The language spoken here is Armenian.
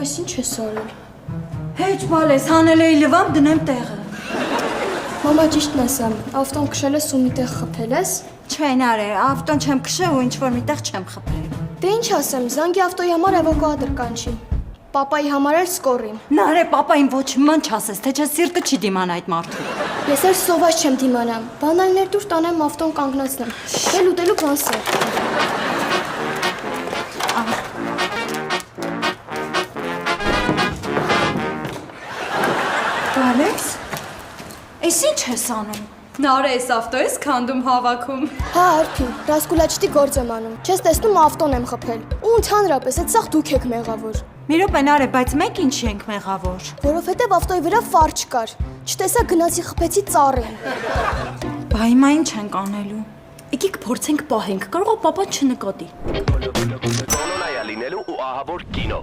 այս ինչ ես արել։ Հեչ բալ ես, հանել էի լվամ, դնեմ տեղը։ Մամա ճիշտն ասեմ, ավտոն քշել ես ու մի տեղ խփել ես։ Չէ, նարե, ավտոն չեմ քշել ու ինչ-որ միտեղ չեմ խփել։ Դե ինչ ասեմ, զանգի ավտոյի համար էվակուատոր կանչի։ Պապայի համար էլ սկորին։ Նարե, պապային ոչ ման չասես, թե չէ սիրտը չի դիմանա այդ մարդու։ Ես էլ սոված չեմ դիմանամ։ Բանալներ դուր տանեմ ավտոն կանգնացնեմ։ Դել ուտելու բան սա։ Ալեքս, այս ինչ ես անում։ Նարե էս ավտո ես քանդում հավաքում։ Հա, արփի, ռասկուլաչտի գործ եմ անում։ Չես տեսնում ավտոն եմ խփել։ Ու ընդհանրապես այդ սաղ դուք եք մեղավոր։ Մի րոպե նարե, բայց մենք ինչ ենք մեղավոր։ Որովհետև ավտոյի վրա ֆարչ կար։ Չտեսա գնացի խփեցի ծառին։ Բա հիմա ինչ ենք անելու։ Եկեք փորձենք պահենք, կարող է պապան չնկատի։ Կոլոնայա լինելու ու ահավոր կինո։